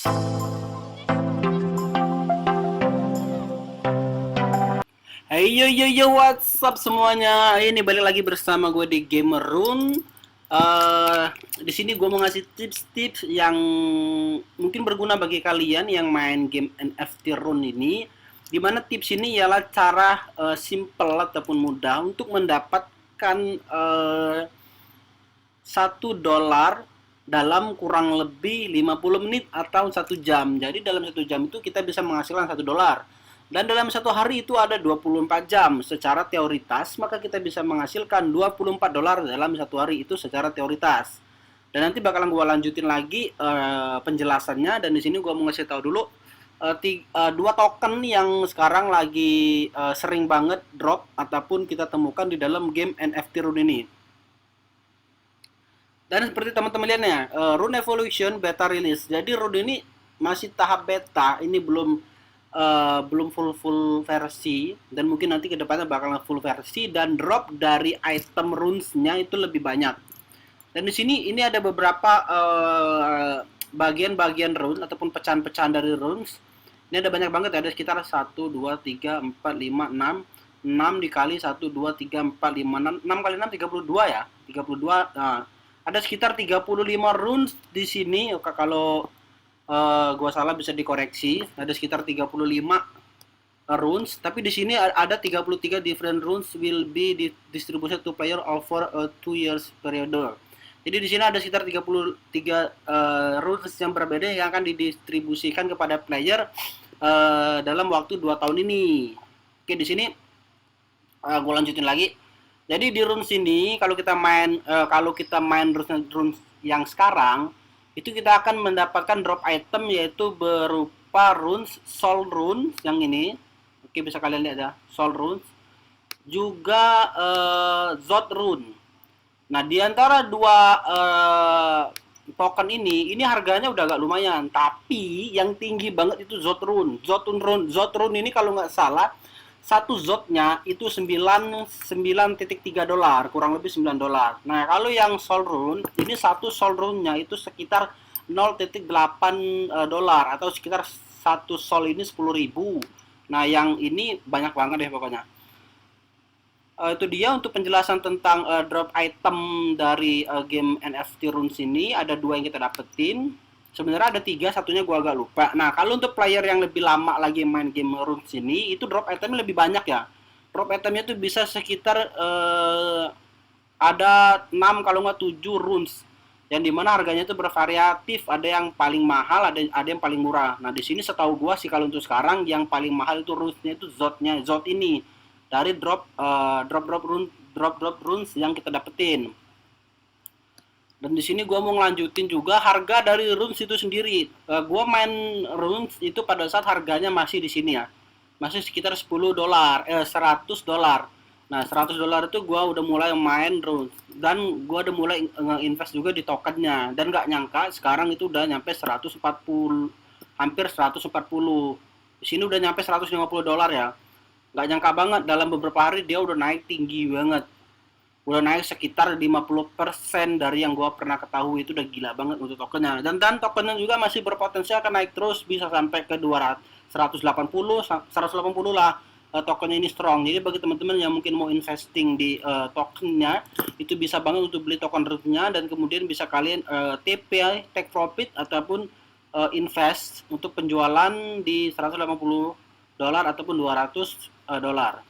Hey yo, what's up semuanya? Ini balik lagi bersama gue di Gamer Rune. Di sini gue mau ngasih tips-tips yang mungkin berguna bagi kalian yang main game NFT Rune ini. Dimana tips ini ialah cara simple ataupun mudah untuk mendapatkan $1 dalam kurang lebih 50 menit atau 1 jam. Jadi dalam 1 jam itu kita bisa menghasilkan $1. Dan dalam satu hari itu ada 24 jam. Secara teoritas, maka kita bisa menghasilkan $24 dalam satu hari itu secara teoritas. Dan nanti bakalan gue lanjutin lagi penjelasannya. Dan di sini gue mau ngasih tahu dulu dua token yang sekarang lagi sering banget drop ataupun kita temukan di dalam game NFT Rune ini. Dan seperti teman-teman lihat ya, Rune Evolution beta release. Jadi Rune ini masih tahap beta, ini belum full versi, dan mungkin nanti kedepannya bakal full versi, dan drop dari item runes-nya itu lebih banyak. Dan di sini ini ada beberapa bagian-bagian runes ataupun pecahan-pecahan dari runes. Ini ada banyak banget, ada sekitar 1 2 3 4 5 6 6 dikali 1 2 3 4 5 6 6 kali 6 32 ya. 32. Nah, ada sekitar 35 runes di sini. Kalau gua salah bisa dikoreksi. Ada sekitar 35 runes, tapi di sini ada 33 different runes will be distributed to player over a 2 years period. Jadi di sini ada sekitar 33 runes yang berbeda yang akan didistribusikan kepada player dalam waktu 2 tahun ini. Oke, di sini gue lanjutin lagi. Jadi di runes ini kalau kita main runes yang sekarang, itu kita akan mendapatkan drop item yaitu berupa runes soul runes yang ini. Oke, bisa kalian lihat ya, soul runes. Juga zod rune. Nah, di antara dua token ini harganya udah agak lumayan, tapi yang tinggi banget itu zod rune. Zod rune ini kalau nggak salah satu zotnya itu $9.3, kurang lebih $9. Nah, kalau yang soul rune ini satu soul rune-nya itu sekitar $0.8 atau sekitar satu soul ini 10.000. Nah, yang ini banyak banget deh pokoknya. Itu dia untuk penjelasan tentang drop item dari game NFT Runes ini. Ada dua yang kita dapetin. Sebenarnya ada 3, satunya gua agak lupa. Nah, kalau untuk player yang lebih lama lagi main game Runes ini, itu drop itemnya lebih banyak ya. Drop itemnya itu bisa sekitar ada 6 kalau nggak 7 runes. Yang dimana harganya itu bervariatif, ada yang paling mahal, ada yang paling murah. Nah, di sini setahu gua sih kalau untuk sekarang yang paling mahal itu runesnya itu Zod ini dari drop runes yang kita dapetin. Dan di sini gue mau ngelanjutin juga harga dari runes itu sendiri. Gue main runes itu pada saat harganya masih di sini ya, masih sekitar $10, $100. Nah, $100 itu gue udah mulai main runes dan gue udah mulai nge-invest juga di tokennya, dan nggak nyangka sekarang itu udah nyampe 140, hampir 140. Di sini udah nyampe $150 ya. Nggak nyangka banget, dalam beberapa hari dia udah naik tinggi banget. Udah naik sekitar 50% dari yang gua pernah ketahui. Itu udah gila banget untuk tokennya. Dan tokennya juga masih berpotensi akan naik terus, bisa sampai ke 200, 180 lah. Tokennya ini strong. Jadi bagi teman-teman yang mungkin mau investing di tokennya, itu bisa banget untuk beli token runesnya, dan kemudian bisa kalian TP, take profit, ataupun invest untuk penjualan di $180 ataupun $200.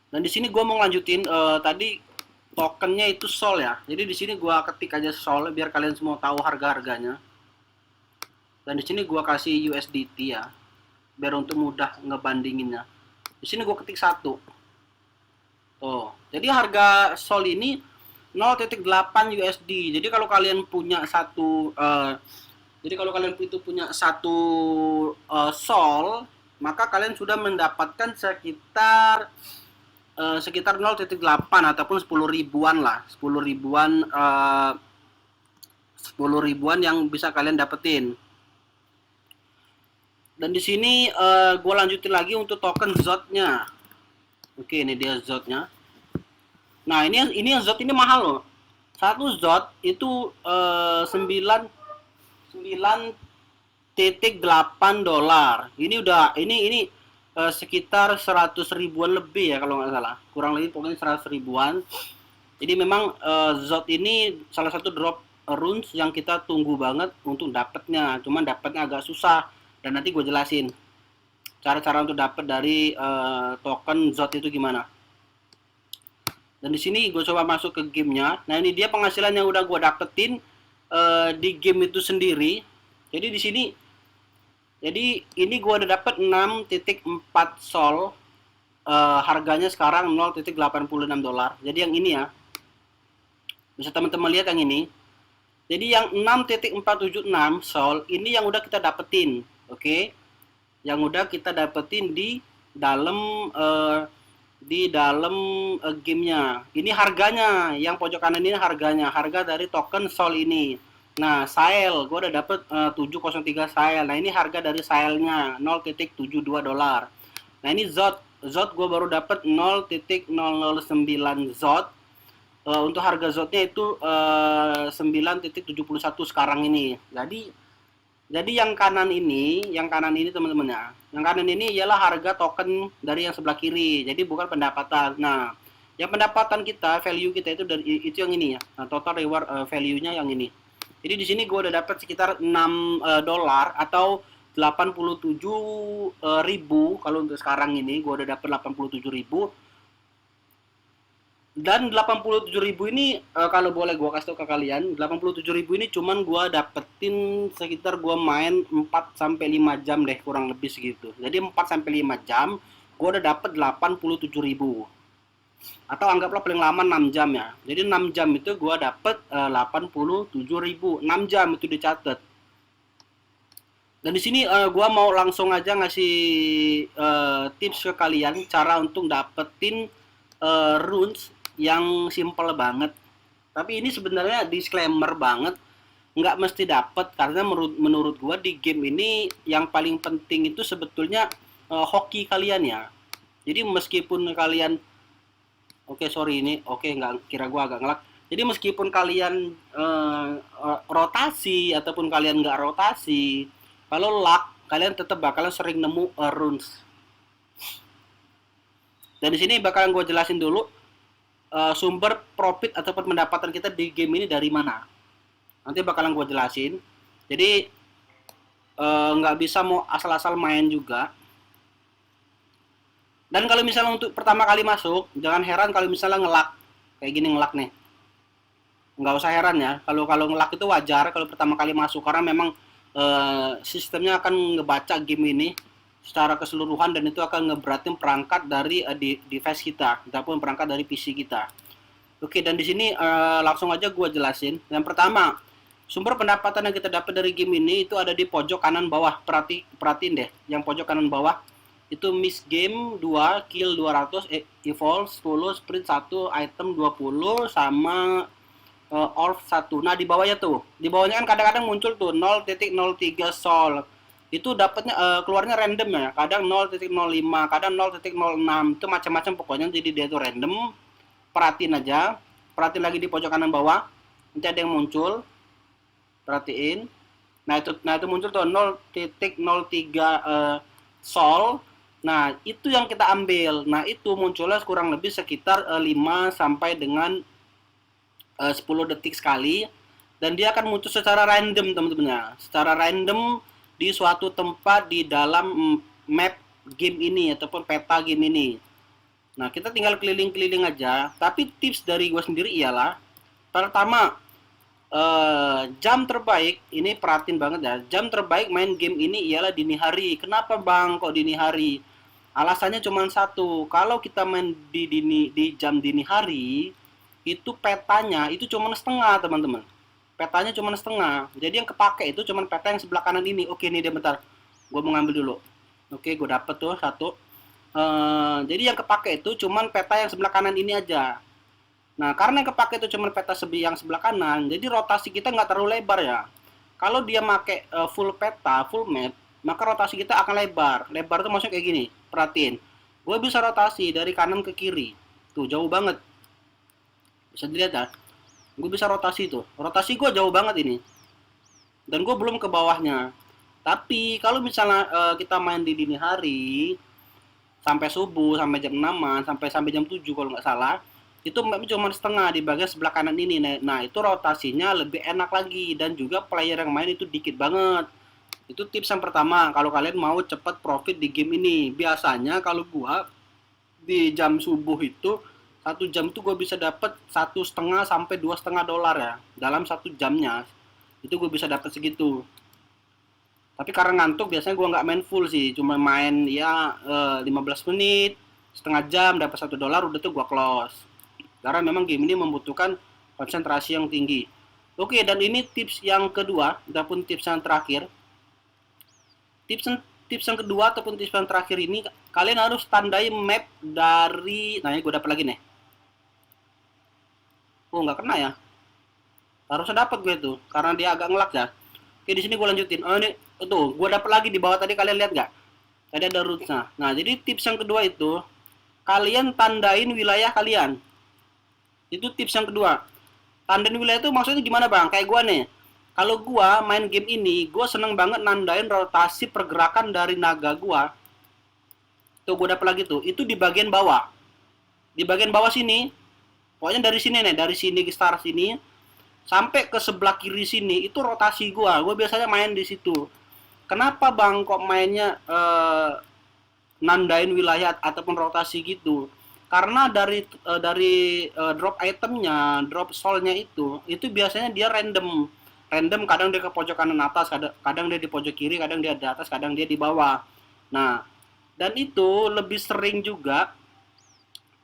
Dan di sini gue mau lanjutin tadi tokennya itu Sol ya. Jadi di sini gue ketik aja Sol biar kalian semua tahu harga-harganya. Dan di sini gue kasih USDT ya, biar untuk mudah ngebandinginnya. Di sini gue ketik 1. Tuh. Jadi harga Sol ini 0.8 USD. Jadi kalau kalian punya satu Sol, maka kalian sudah mendapatkan sekitar 0.8 ataupun 10 ribuan lah, 10 ribuan yang bisa kalian dapetin. Dan di sini gue lanjutin lagi untuk token Zod-nya. Oke, ini dia Zod-nya. Nah, ini yang Zod ini mahal loh. Satu Zod itu $9.8. Ini udah ini sekitar 100 ribuan lebih ya kalau nggak salah. Kurang lebih pokoknya 100 ribuan. Jadi memang Zod ini salah satu drop runes yang kita tunggu banget untuk dapatnya. Cuman dapatnya agak susah dan nanti gue jelasin cara-cara untuk dapat dari token Zod itu gimana. Dan di sini gue coba masuk ke gamenya. Nah ini dia penghasilan yang udah gue dapetin di game itu sendiri. Jadi di sini, jadi ini gue udah dapet 6.4 sol. Harganya sekarang $0.86. Jadi yang ini ya, bisa teman-teman lihat yang ini. Jadi yang 6.476 sol ini yang udah kita dapetin, oke? Yang udah kita dapetin di dalam gamenya. Ini harganya, yang pojok kanan ini harganya, harga dari token sol ini. Nah, Sail, gue udah dapet 703 Sail. Nah, ini harga dari Sailnya $0.72. Nah, ini Zod gue baru dapet 0.009 Zod. Untuk harga Zodnya itu 9.71 sekarang ini. Jadi yang kanan ini teman-teman ya. Yang kanan ini ialah harga token dari yang sebelah kiri. Jadi bukan pendapatan. Nah, yang pendapatan kita, value kita itu dari itu yang ini ya. Nah, total reward value-nya yang ini. Jadi di sini gue udah dapat sekitar $6 atau 87.000 kalau untuk sekarang ini gue udah dapat 87.000. Dan 87.000 ini kalau boleh gue kasih tau ke kalian, 87.000 ini cuman gue dapetin sekitar gue main 4-5 jam deh, kurang lebih segitu. Jadi 4-5 jam gue udah dapet 87.000. Atau anggaplah paling lama 6 jam ya. Jadi 6 jam itu gue dapet 87.000. 6 jam itu dicatat. Dan di sini gue mau langsung aja ngasih tips ke kalian cara untuk dapetin runes yang simple banget. Tapi ini sebenarnya disclaimer banget, nggak mesti dapet, karena menurut gua di game ini yang paling penting itu sebetulnya hoki kalian ya. Jadi meskipun kalian nggak kira gua agak ngelak. Jadi meskipun kalian rotasi ataupun kalian nggak rotasi, kalau luck kalian tetap bakalan sering nemu runes. Dan di sini bakalan gue jelasin dulu sumber profit ataupun pendapatan kita di game ini dari mana. Nanti bakalan gue jelasin. Jadi nggak bisa mau asal-asal main juga. Dan kalau misalnya untuk pertama kali masuk, jangan heran kalau misalnya ngelak kayak gini, ngelak nih. Nggak usah heran ya. Kalau ngelak itu wajar kalau pertama kali masuk, karena memang sistemnya akan ngebaca game ini secara keseluruhan dan itu akan ngeberatin perangkat dari device kita ataupun perangkat dari PC kita. Oke, dan di sini langsung aja gue jelasin. Yang pertama, sumber pendapatan yang kita dapat dari game ini itu ada di pojok kanan bawah. Perhatiin deh, yang pojok kanan bawah itu miss game 2, kill 200, evolve 10, sprint 1, item 20 sama orb 1. Nah, di bawahnya kan kadang-kadang muncul tuh 0.03 sol. Itu dapatnya keluarnya random ya, kadang 0.05, kadang 0.06, itu macam-macam pokoknya. Jadi dia itu random. Perhatiin lagi di pojok kanan bawah, nanti ada yang muncul, perhatiin. Nah itu muncul tuh 0.03 sol. Nah itu yang kita ambil. Nah itu munculnya kurang lebih sekitar 5 sampai dengan 10 detik sekali, dan dia akan muncul secara random teman-teman ya, secara random di suatu tempat di dalam map game ini ataupun peta game ini. Nah, kita tinggal keliling-keliling aja. Tapi tips dari gue sendiri ialah, pertama, jam terbaik, ini perhatiin banget ya, jam terbaik main game ini ialah dini hari. Kenapa bang kok dini hari? Alasannya cuma satu, kalau kita main di jam dini hari, itu petanya itu cuma setengah teman-teman. Petanya cuma setengah. Jadi yang kepake itu cuma peta yang sebelah kanan ini. Oke nih dia, bentar. Gue mau ngambil dulu. Oke, gue dapet tuh satu. Jadi yang kepake itu cuma peta yang sebelah kanan ini aja. Nah, karena yang kepake itu cuma peta yang sebelah kanan, jadi rotasi kita nggak terlalu lebar ya. Kalau dia make full peta, full map, maka rotasi kita akan lebar. Lebar tuh maksudnya kayak gini. Perhatiin. Gue bisa rotasi dari kanan ke kiri. Tuh, jauh banget. Bisa dilihat ya. Gue bisa rotasi tuh. Rotasi gue jauh banget ini. dan gue belum ke bawahnya. Tapi kalau misalnya kita main di dini hari sampai subuh, sampai jam 6-an, sampai jam 7 kalau nggak salah, itu cuma setengah di bagian sebelah kanan ini. Nah, itu rotasinya lebih enak lagi dan juga player yang main itu dikit banget. Itu tips yang pertama kalau kalian mau cepat profit di game ini. Biasanya kalau gua di jam subuh itu 1 jam itu gue bisa dapat 1,5 sampai 2,5 dolar ya dalam 1 jamnya. Itu gue bisa dapat segitu. Tapi karena ngantuk biasanya gue nggak main full sih, cuma main ya 15 menit, setengah jam dapat 1 dolar, udah tuh gue close. Karena memang game ini membutuhkan konsentrasi yang tinggi. Oke, dan ini tips yang kedua, ataupun tips yang terakhir. Tips tips yang kedua ataupun tips yang terakhir ini, kalian harus tandai map dari, nah ini gue dapat lagi nih. Oh nggak kena ya, harusnya dapat gue tuh, karena dia agak ngelak ya. Oke, di sini gue lanjutin. Oh ini tuh, gue dapat lagi di bawah tadi, kalian lihat nggak? Tadi ada rootsnya. Nah, jadi tips yang kedua itu kalian tandain wilayah kalian. Itu tips yang kedua. Tandain wilayah itu maksudnya gimana bang? Kayak gue nih. Kalau gue main game ini, gue seneng banget nandain rotasi pergerakan dari naga gue. Tuh gue dapat lagi tuh. Itu di bagian bawah. Di bagian bawah sini. Pokoknya dari sini nih, dari sini ke start sini sampai ke sebelah kiri sini itu rotasi gue biasanya main di situ. Kenapa bang kok mainnya nandain wilayah ataupun rotasi gitu? Karena dari drop itemnya, drop soulnya itu biasanya dia random. Random, kadang dia ke pojok kanan atas, kadang dia di pojok kiri, kadang dia di atas, kadang dia di bawah. Nah, dan itu lebih sering juga,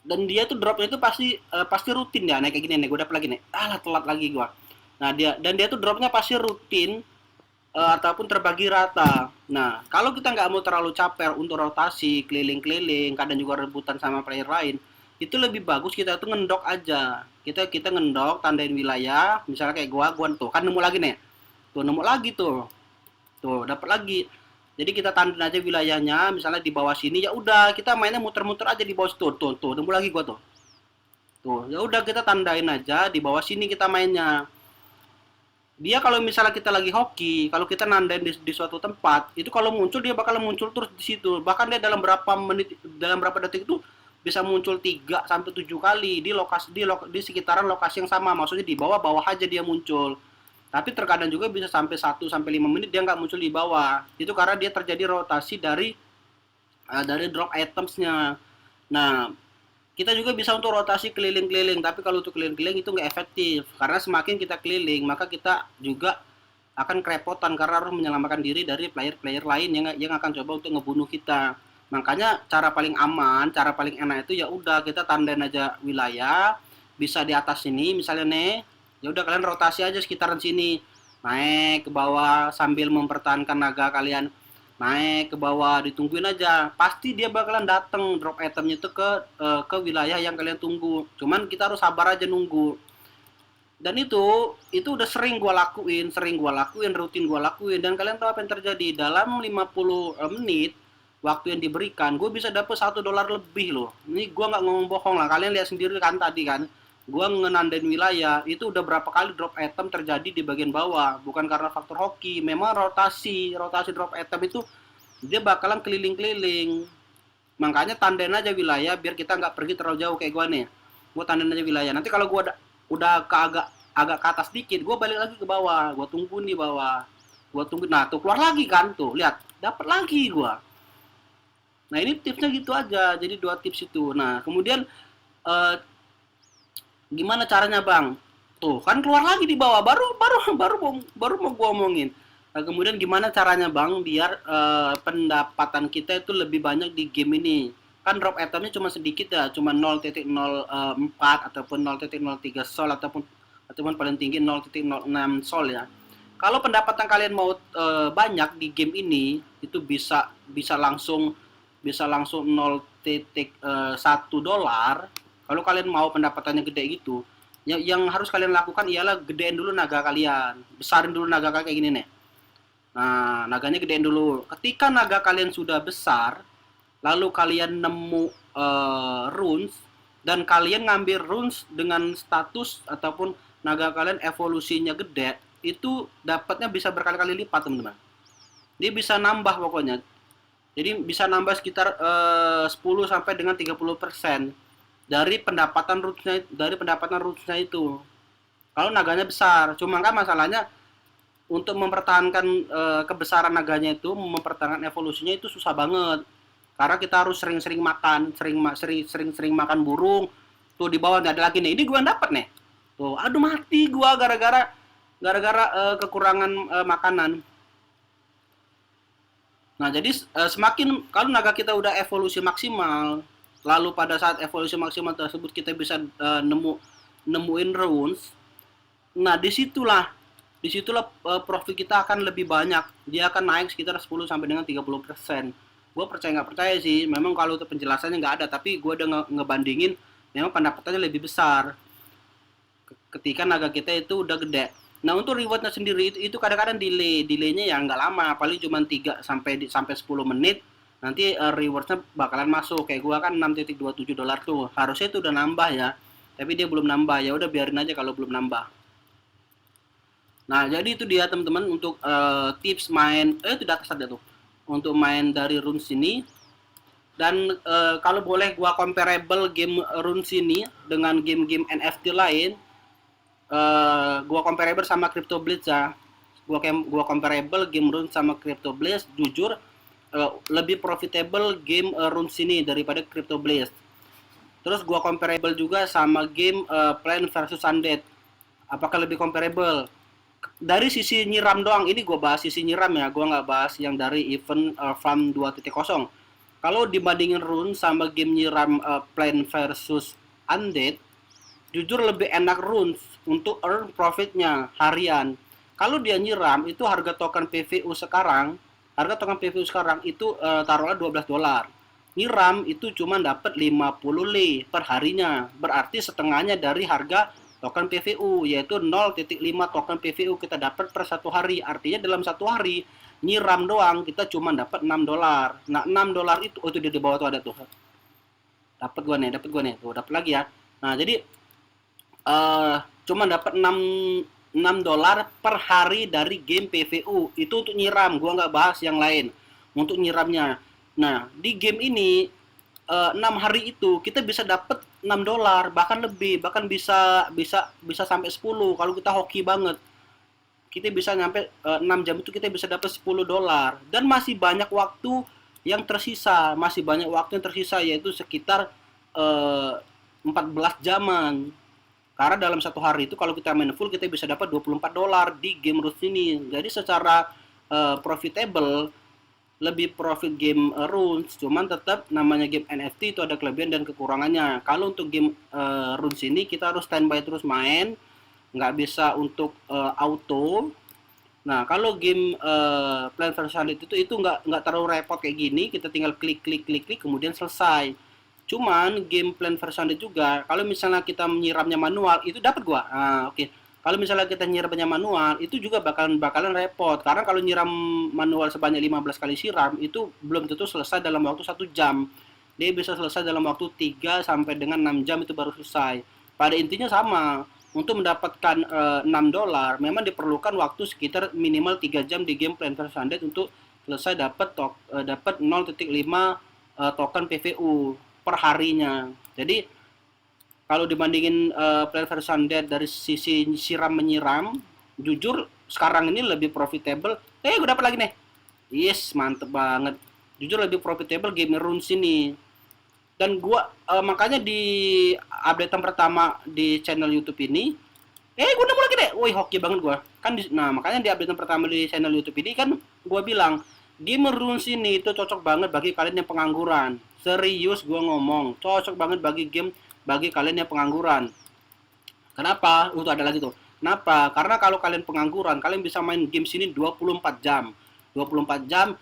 dan dia tuh dropnya itu pasti rutin ya, naik kayak gini nih. Gue dapet lagi nih, telat lagi gue. Nah, dia tuh dropnya pasti rutin, ataupun terbagi rata. Nah, kalau kita nggak mau terlalu capek untuk rotasi keliling-keliling, kadang juga rebutan sama player lain, itu lebih bagus kita tuh ngendok aja. Kita ngendok, tandain wilayah, misalnya kayak gua tuh kan nemu lagi nih, tuh nemu lagi tuh dapat lagi. Jadi kita tandain aja wilayahnya, misalnya di bawah sini, ya udah kita mainnya muter-muter aja di bawah situ. Tuh nemu lagi gua tuh. Tuh, ya udah kita tandain aja di bawah sini kita mainnya. Dia kalau misalnya kita lagi hoki, kalau kita nandain di suatu tempat, itu kalau muncul dia bakal muncul terus di situ. Bahkan dia dalam berapa menit, dalam berapa detik itu bisa muncul 3 sampai 7 kali di lokasi di sekitaran lokasi yang sama. Maksudnya di bawah-bawah aja dia muncul. Tapi terkadang juga bisa sampai 1 sampai 5 menit dia nggak muncul di bawah. Itu karena dia terjadi rotasi dari drop itemsnya. Nah, kita juga bisa untuk rotasi keliling-keliling, tapi kalau untuk keliling-keliling itu nggak efektif, karena semakin kita keliling maka kita juga akan kerepotan karena harus menyelamatkan diri dari player-player lain yang akan coba untuk ngebunuh kita. Makanya cara paling aman, cara paling enak itu ya udah kita tandain aja wilayah, bisa di atas sini misalnya nih, ya udah kalian rotasi aja sekitaran sini, naik ke bawah sambil mempertahankan naga kalian, naik ke bawah, ditungguin aja, pasti dia bakalan dateng drop itemnya itu ke wilayah yang kalian tunggu. Cuman kita harus sabar aja nunggu. Dan itu udah sering gua lakuin, rutin gua lakuin, dan kalian tahu apa yang terjadi? Dalam 50 menit waktu yang diberikan, gue bisa dapet 1 dolar lebih loh. Ini gue nggak ngomong bohong lah, kalian lihat sendiri kan tadi kan, gue ngenandain wilayah itu udah berapa kali drop item terjadi di bagian bawah, bukan karena faktor hoki, memang rotasi drop item itu dia bakalan keliling-keliling. Makanya tandain aja wilayah biar kita nggak pergi terlalu jauh kayak gue nih. Gue tandain aja wilayah, nanti kalau gue udah ke agak ke atas dikit, gue balik lagi ke bawah, gue tungguin di bawah, gue tunggu, nah tuh keluar lagi kan, tuh lihat dapat lagi gue. Nah ini tipsnya gitu aja, jadi 2 tips itu. Nah kemudian eh, gimana caranya bang? Tuh kan keluar lagi di bawah, baru mau gua omongin. Nah, kemudian gimana caranya bang biar pendapatan kita itu lebih banyak di game ini? Kan drop itemnya cuma sedikit ya, cuma 0,04 ataupun 0,03 sol, ataupun paling tinggi 0,06 sol ya. Kalau pendapatan kalian mau banyak di game ini, itu bisa langsung 0,1 dolar. Kalau kalian mau pendapatannya gede gitu, yang harus kalian lakukan ialah gedein dulu naga kalian, besarin dulu naga kalian kayak gini nih. Nah, naganya gedein dulu. Ketika naga kalian sudah besar, lalu kalian nemu runes, dan kalian ngambil runes dengan status ataupun naga kalian evolusinya gede, itu dapatnya bisa berkali-kali lipat, teman-teman. Dia bisa nambah pokoknya. Jadi bisa nambah sekitar 10 sampai dengan 30% dari pendapatan rootsnya itu. Kalau naganya besar, cuma kan masalahnya untuk mempertahankan kebesaran naganya itu, mempertahankan evolusinya itu susah banget. Karena kita harus sering-sering makan, sering-sering makan burung. Tuh di bawah nggak ada lagi nih. Ini gua dapat nih. Tuh, aduh mati gua gara-gara kekurangan makanan. Nah, jadi semakin kalau naga kita udah evolusi maksimal, lalu pada saat evolusi maksimal tersebut kita bisa nemuin runes. Nah, disitulah profit kita akan lebih banyak. Dia akan naik sekitar 10 sampai dengan 30%. Gue percaya nggak percaya sih, memang kalau itu penjelasannya nggak ada, tapi gue udah ngebandingin, memang pendapatannya lebih besar ketika naga kita itu udah gede. Nah, untuk rewardnya sendiri itu kadang-kadang delaynya ya nggak lama, paling cuma 3 sampai 10 menit. Nanti rewardnya bakalan masuk. Kayak gua kan 6,27 dolar tuh. Harusnya itu udah nambah ya. Tapi dia belum nambah. Ya udah biarin aja kalau belum nambah. Nah, jadi itu dia teman-teman untuk tips main itu di atas ada tuh. Untuk main dari runes ini. Dan kalau boleh gua comparable game runes ini dengan game-game NFT lain, gua comparable sama Crypto Blitz ya. Gua comparable game Runes sama Crypto Blitz, jujur lebih profitable game Runes ini daripada Crypto Blitz. Terus gua comparable juga sama game Plant vs Undead. Apakah lebih comparable? Dari sisi nyiram doang, ini gua bahas sisi nyiram ya, gua nggak bahas yang dari event Farm 2.0. Kalau dibandingin Runes sama game nyiram Plant vs Undead, jujur lebih enak Runes untuk earn profitnya harian. Kalau dia nyiram itu harga token PVU sekarang itu taruhlah 12 dolar. Nyiram itu cuma dapat 50 li per harinya. Berarti setengahnya dari harga token PVU, yaitu 0,5 token PVU kita dapat per satu hari. Artinya dalam satu hari nyiram doang kita cuma dapat 6 dolar. Nah, 6 dolar itu itu di bawah tuh ada tuh. Dapat gua nih. Tuh, dapat lagi ya. Nah, jadi cuma dapat 6 dolar per hari dari game PVU. Itu untuk nyiram, gua nggak bahas yang lain. Untuk nyiramnya. Nah, di game ini 6 hari itu kita bisa dapat 6 dolar, bahkan lebih, bahkan bisa sampai 10 kalau kita hoki banget. Kita bisa nyampe 6 jam itu kita bisa dapat 10 dolar dan masih banyak waktu yang tersisa, yaitu sekitar 14 jaman. Karena dalam satu hari itu kalau kita main full kita bisa dapat 24 dolar di game Runes ini. Jadi secara profitable, lebih profit game Runes, cuman tetap namanya game NFT itu ada kelebihan dan kekurangannya. Kalau untuk game Runes ini kita harus standby terus main, nggak bisa untuk auto. Nah, kalau game Plant vs Undead itu nggak terlalu repot kayak gini, kita tinggal klik kemudian selesai. Cuman game Plant vs Undead juga, kalau misalnya kita menyiramnya manual, itu dapat gua. Oke. Kalau misalnya kita nyiramnya manual, itu juga bakalan repot. Karena kalau nyiram manual sebanyak 15 kali siram, itu belum tentu selesai dalam waktu 1 jam. Dia bisa selesai dalam waktu 3 sampai dengan 6 jam itu baru selesai. Pada intinya sama. Untuk mendapatkan 6 dolar, memang diperlukan waktu sekitar minimal 3 jam di game Plant vs Undead untuk selesai dapat 0,5 token PVU per harinya. Jadi kalau dibandingin Plant vs Undead dari sisi siram menyiram, jujur sekarang ini lebih profitable. Gue dapat lagi nih. Yes, mantep banget. Jujur lebih profitable game Runes ini. Dan gua makanya di updatean pertama di channel YouTube ini, gua nemu lagi deh. Woi, hoki banget gua. Nah, makanya di updatean pertama di channel YouTube ini kan gua bilang, game Runes ini itu cocok banget bagi kalian yang pengangguran. Serius gua ngomong, cocok banget bagi kalian yang pengangguran. Kenapa? Ada lagi tuh. Kenapa? Karena kalau kalian pengangguran, kalian bisa main game sini 24 jam. 24 jam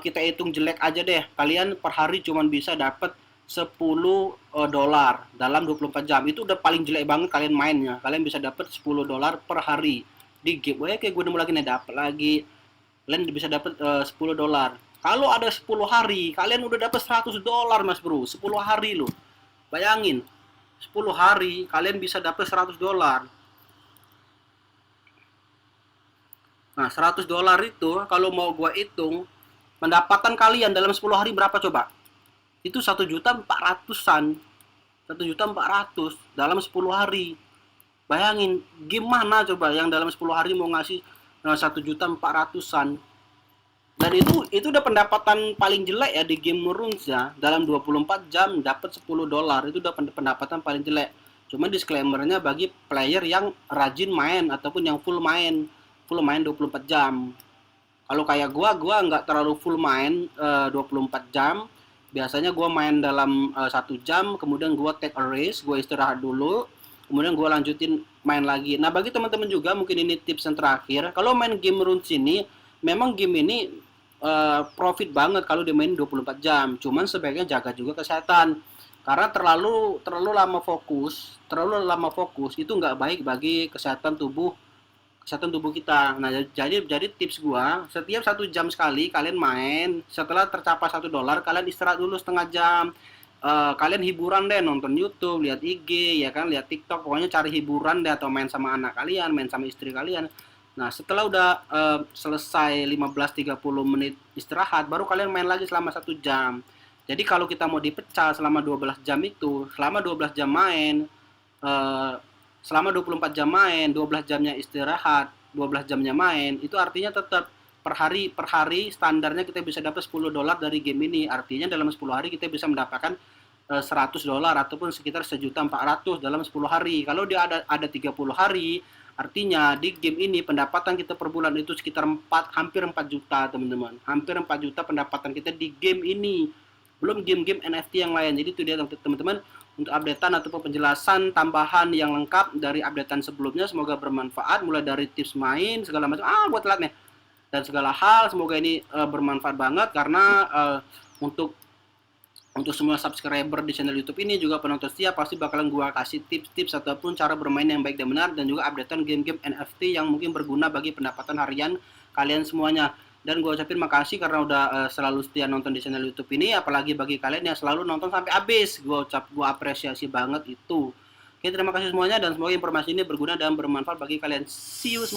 kita hitung jelek aja deh. Kalian per hari cuma bisa dapat 10 dolar dalam 24 jam. Itu udah paling jelek banget kalian mainnya. Kalian bisa dapat 10 dolar per hari di game. Kayak gue nemu lagi nih, dapat lagi. Kalian bisa dapat 10 dolar. Kalau ada 10 hari, kalian udah dapat 100 dolar, Mas Bro. 10 hari loh. Bayangin. 10 hari kalian bisa dapat 100 dolar. Nah, $100 itu kalau mau gua hitung pendapatan kalian dalam 10 hari berapa coba? Itu 1.400.000-an. 1.400.000 dalam 10 hari. Bayangin, gimana coba yang dalam 10 hari mau ngasih 1.400.000-an. Dan itu udah pendapatan paling jelek ya di game runes ya. Dalam 24 jam dapat $10. Itu udah pendapatan paling jelek. Cuma disclaimernya bagi player yang rajin main ataupun yang full main 24 jam. Kalau kayak gua nggak terlalu full main 24 jam. Biasanya gua main dalam 1 jam, kemudian gua take a rest, gua istirahat dulu, kemudian gua lanjutin main lagi. Nah, bagi teman-teman juga mungkin ini tips yang terakhir. Kalau main game runes ini, memang game ini profit banget kalau dimainin 24 jam. Cuman sebaiknya jaga juga kesehatan. Karena terlalu lama fokus itu nggak baik bagi kesehatan tubuh kita. Nah, jadi tips gua, setiap 1 jam sekali kalian main, setelah tercapai $1, kalian istirahat dulu setengah jam. Kalian hiburan deh, nonton YouTube, lihat IG, ya kan, lihat TikTok, pokoknya cari hiburan deh, atau main sama anak kalian, main sama istri kalian. Nah, setelah udah selesai 15-30 menit istirahat, baru kalian main lagi selama 1 jam. Jadi kalau kita mau dipecah selama 12 jam itu, selama 12 jam main, eh, selama 24 jam main, 12 jamnya istirahat, 12 jamnya main, itu artinya tetap per hari standarnya kita bisa dapat $10 dari game ini. Artinya dalam 10 hari kita bisa mendapatkan $100 ataupun sekitar 1.400.000 dalam 10 hari. Kalau dia ada 30 hari, artinya di game ini pendapatan kita per bulan itu sekitar hampir 4 juta, teman-teman. Hampir 4 juta pendapatan kita di game ini. Belum game-game NFT yang lain. Jadi itu dia teman-teman, untuk updatean ataupun penjelasan tambahan yang lengkap dari updatean sebelumnya. Semoga bermanfaat, mulai dari tips main segala macam. Buat telat nih, dan segala hal. Semoga ini bermanfaat banget, karena untuk semua subscriber di channel YouTube ini, juga penonton setia, pasti bakalan gua kasih tips-tips ataupun cara bermain yang baik dan benar, dan juga updatean game-game NFT yang mungkin berguna bagi pendapatan harian kalian semuanya. Dan gue ucapin makasih karena udah selalu setia nonton di channel YouTube ini, apalagi bagi kalian yang selalu nonton sampai habis. Gue apresiasi banget itu. Oke, terima kasih semuanya, dan semoga informasi ini berguna dan bermanfaat bagi kalian. See you.